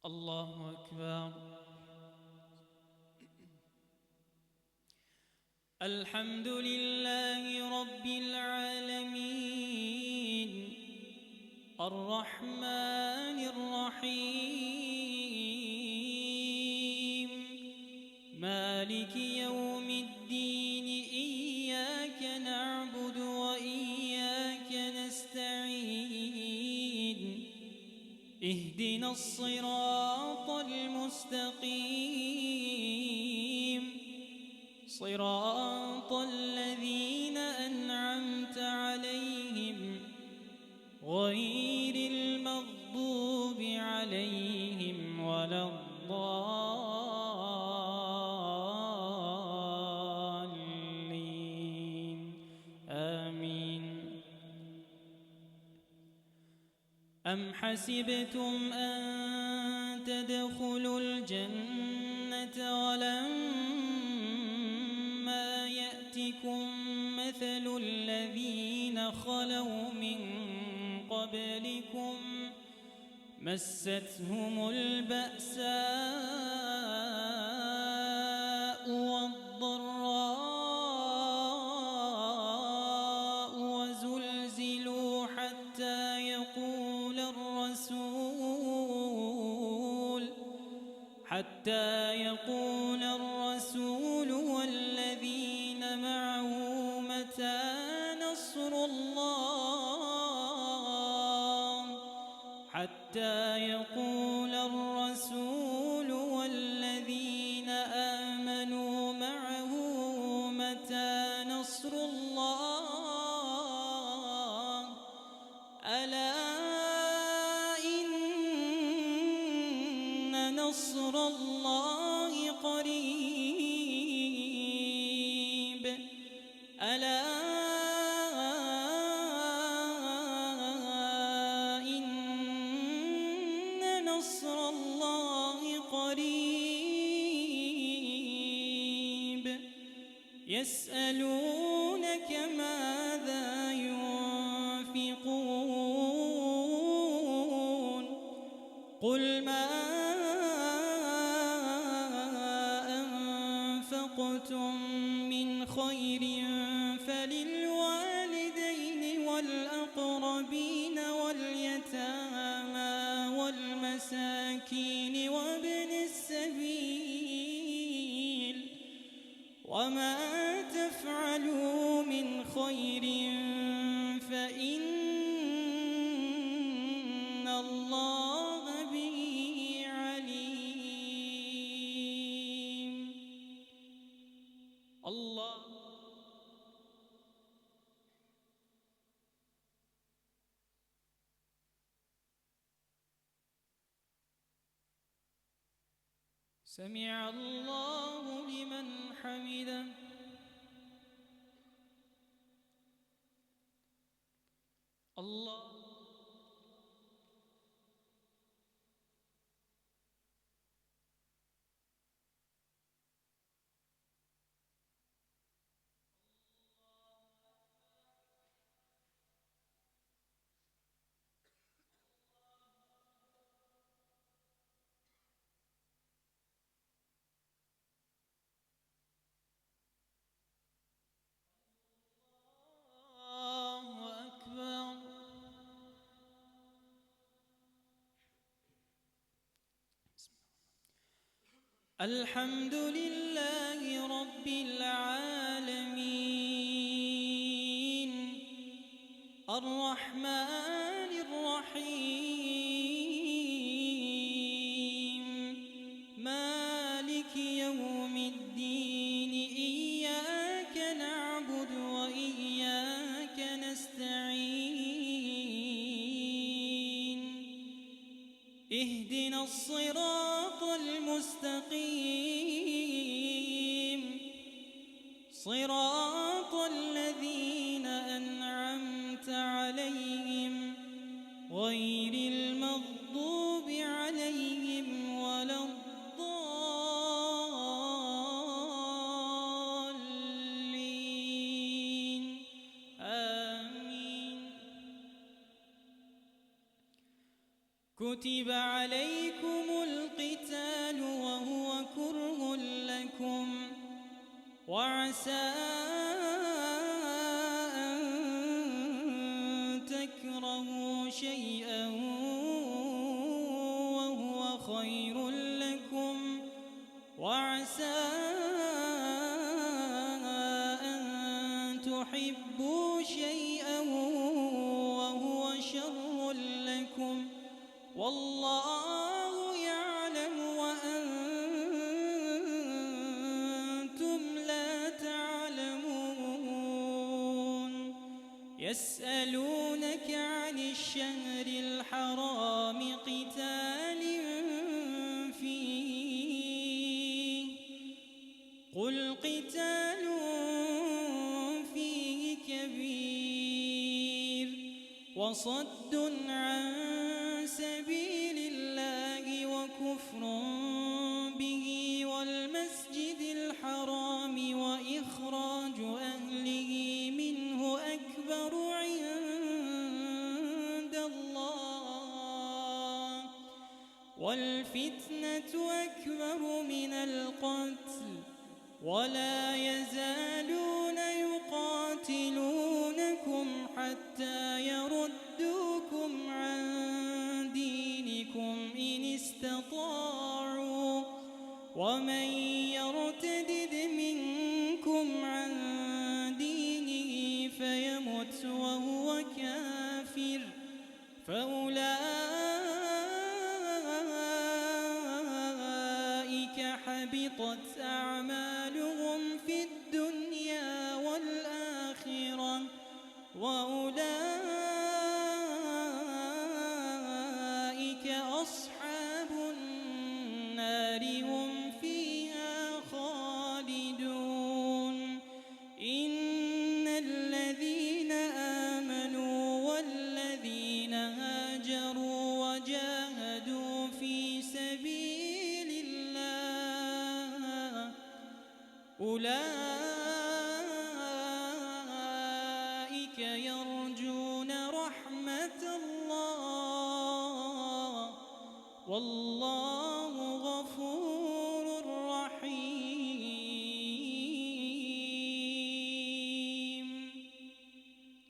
الله أكبر. الحمد لله رب العالمين الرحمن الرحيم مالك يوم الدين إياك نعبد وإياك نستعين اهدنا الصراط المستقيم صراط الذين أنعمت عليهم غير المغضوب عليهم ولا الضالين آمين. أم حسبتم أن تدخلوا الجنة ولما يأتكم مثل الذين خلوا من قبلكم مستهم البأساء والضراء وزلزلوا حتى يقول الرسول والذين معه متى نصر الله حتى يقول الرسول والذين آمنوا معه متى نصر الله ألا إن نصر الله قريب ألا إن نصر الله قريب يسألونك ماذا ينفقون قل ما أنفقتم من خير فللوالدين والأقربين واليتامى والمساكين وابن السبيل وما تفعلوا من خير فإن الله به عليم. الله سمع الله لمن حمده. الله أكبر. الحمد لله رب العالمين الرحمن الرحيم مالك يوم الدين إياك نعبد وإياك نستعين اهدنا الصراط المستقيم صراط الذين أنعمت عليهم غير المغضوب عليهم ولا الضالين آمين. كتب عليكم القتال وهو كره لكم وعسى أن تكرهوا شيئا وهو خير لكم وعسى أن تحبوا شيئا وهو شر لكم والله يعلم وأنتم لا تعلمون يسألونك عن الشهر الحرام قتال فيه قل قتال فيه كبير وصد عن سبيل الله وكفر به والمسجد الحرام وإخراج أهله منه أكبر عند الله والفتنة أكبر من القتل ولا يزالون يقاتلونكم حتى يردوكم عن دينكم إن استطاعوا ومن يرتدد منكم عن دينه فيمت وهو كافر فأولئك حبطت أعمالهم في الدنيا والآخرة وأولئك أصحاب النار هم فيها خالدون إن الذين آمنوا والذين هاجروا وجاهدوا في سبيل الله أولئك يرجون رحمة الله والله